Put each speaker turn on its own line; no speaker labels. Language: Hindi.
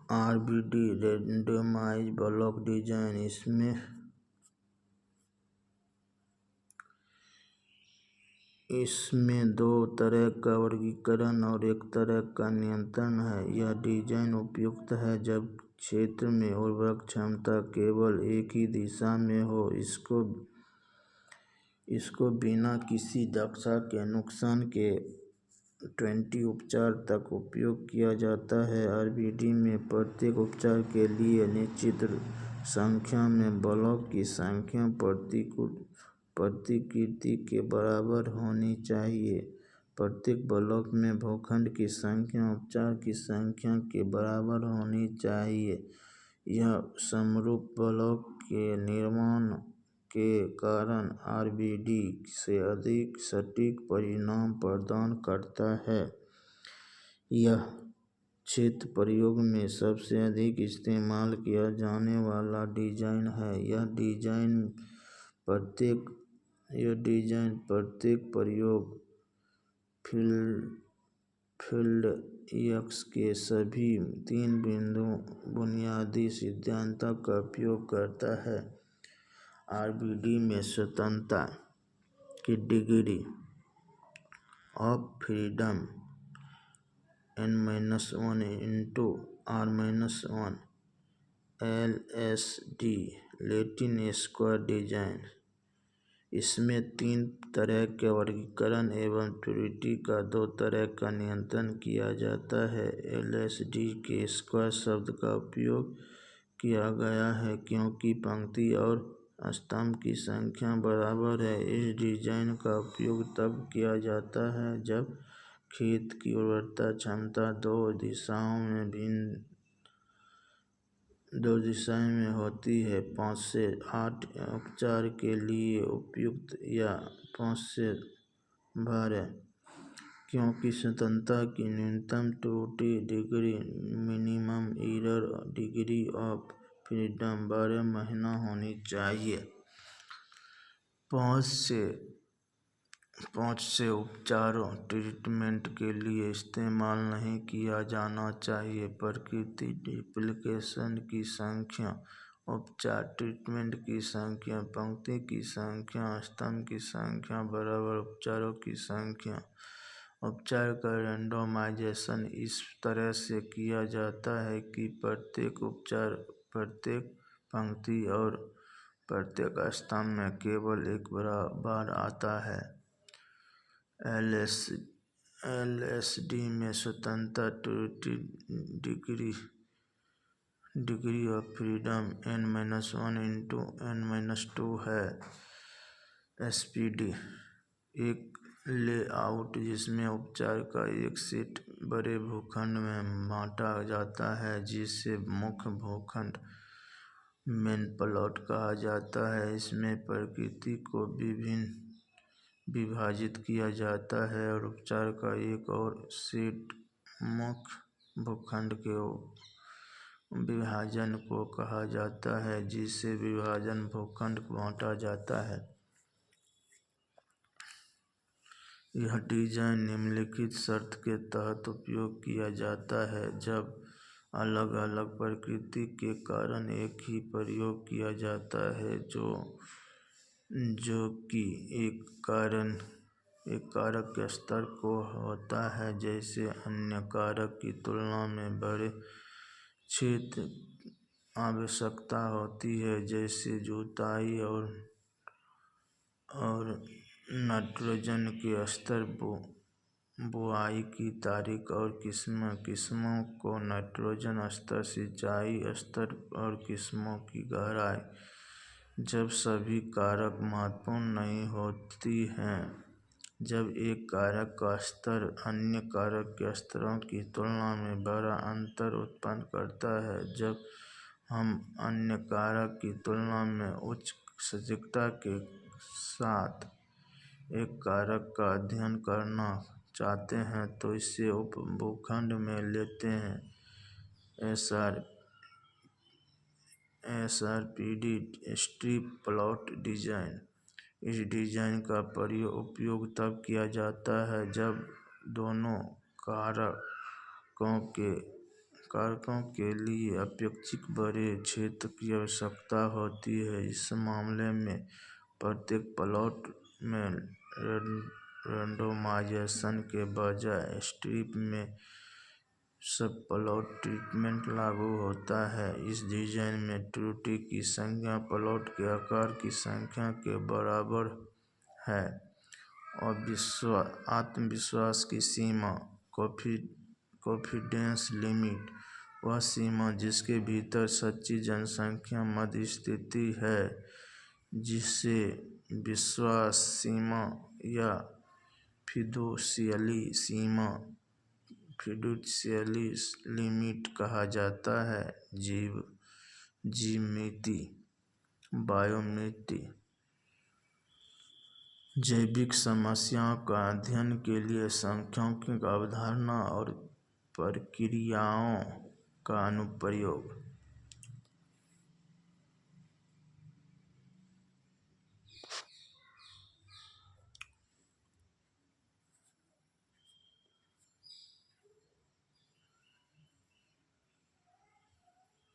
RBD randomised block design. इसमें दो तरह का वर्गीकरण और एक तरह का नियंत्रण है। यह डिजाइन उपयुक्त है जब क्षेत्र में उर्वरक क्षमता केवल एक ही दिशा में हो। इसको बिना किसी दशा के नुकसान के 20 उपचार तक उपयोग किया जाता है। आरबीडी में प्रत्येक उपचार के लिए निश्चित संख्या में ब्लॉक की संख्या प्रतिकृति के बराबर होनी चाहिए। प्रत्येक ब्लॉक में भूखंड की संख्या उपचार की संख्या के बराबर होनी चाहिए। यह समरूप ब्लॉक के निर्माण के कारण आरबीडी से अधिक सटीक परिणाम प्रदान करता है। यह क्षेत्र प्रयोग में सबसे अधिक इस्तेमाल किया जाने वाला डिजाइन है। यह डिजाइन प्रत्येक प्रयोग फील्ड एक्स के सभी 3 बुनियादी सिद्धांतों का उपयोग करता है। आरबीडी में स्वतंत्रता की degree of freedom n-1 into r-1 LSD Latin square design. इसमें 3 तरह के वर्गीकरण एवं प्योरिटी का 2 तरह का नियंत्रण किया जाता है। एलएसडी के स्क्वायर शब्द का उपयोग किया गया है क्योंकि पंक्ति और स्तंभ की संख्या बराबर है। इस डिजाइन का उपयोग तब किया जाता है जब खेत की उर्वरता क्षमता दो दिशाएं में होती है। 5 से 8 उपचार के लिए उपयुक्त या 5 से 12 क्योंकि स्वतंत्रता की न्यूनतम त्रुटि degree minimum error degree of freedom 12 महीना होनी चाहिए। 5 से उपचारों ट्रीटमेंट के लिए इस्तेमाल नहीं किया जाना चाहिए। प्राकृतिक एप्लीकेशन की संख्या उपचार ट्रीटमेंट की संख्या पंक्ति की संख्या स्तंभ की संख्या बराबर उपचारों की संख्या। उपचार का रैंडमाइजेशन इस तरह से किया जाता है कि प्रत्येक उपचार प्रत्येक पंक्ति और प्रत्येक स्तंभ में केवल एक बार आता है। एलएसडी में स्वतंत्रता त्रुटि degree of freedom n-1 into n-2 है। एसपीडी एक लेआउट जिसमें उपचार का एक सेट बड़े भूखंड में बांटा जाता है जिसे मुख्य भूखंड मेन प्लॉट कहा जाता है। इसमें प्रकृति को विभाजित किया जाता है और उपचार का एक और सेट मुख्य भूखंड के विभाजन को कहा जाता है जिसे विभाजन भूखंड बांटा जाता है। यह डिजाइन निम्नलिखित शर्त के तहत उपयोग किया जाता है जब अलग अलग प्रकृति के कारण एक ही प्रयोग किया जाता है जो कि एक कारक के स्तर को होता है। जैसे अन्य कारक की तुलना में बड़े क्षेत्र आवश्यकता होती है जैसे जुताई और नाइट्रोजन के स्तर बुआई की तारीख और किस्मों को नाइट्रोजन स्तर सिंचाई स्तर और किस्मों की गहराई। जब सभी कारक महत्वपूर्ण नहीं होती हैं जब एक कारक का स्तर अन्य कारक के स्तरों की तुलना में बड़ा अंतर उत्पन्न करता है। जब हम अन्य कारक की तुलना में उच्च सटीकता के साथ एक कारक का अध्ययन करना चाहते हैं तो इसे उप भूखंड में लेते हैं। एसआरपीडी स्ट्रिप प्लॉट डिजाइन। इस डिजाइन का उपयोग तब किया जाता है जब दोनों कारकों के कारकों के लिए अपेक्षित बड़े क्षेत्र की आवश्यकता होती है। इस मामले में प्रत्येक प्लॉट में रैंडमाइजेशन के बजाय स्ट्रिप में सब प्लॉट ट्रीटमेंट लागू होता है। इस डिजाइन में त्रुटि की संख्या प्लॉट के आकार की संख्या के बराबर है और आत्मविश्वास की सीमा कॉन्फिडेंस लिमिट वह सीमा जिसके भीतर सच्ची जनसंख्या मध्य स्थित है, जिसे विश्वास सीमा या फिडुशियरी लिमिट कहा जाता है। ज्यामिति बायोमिति जैविक समस्याओं का अध्ययन के लिए सांख्यिकीय अवधारणा और प्रक्रियाओं का अनुप्रयोग।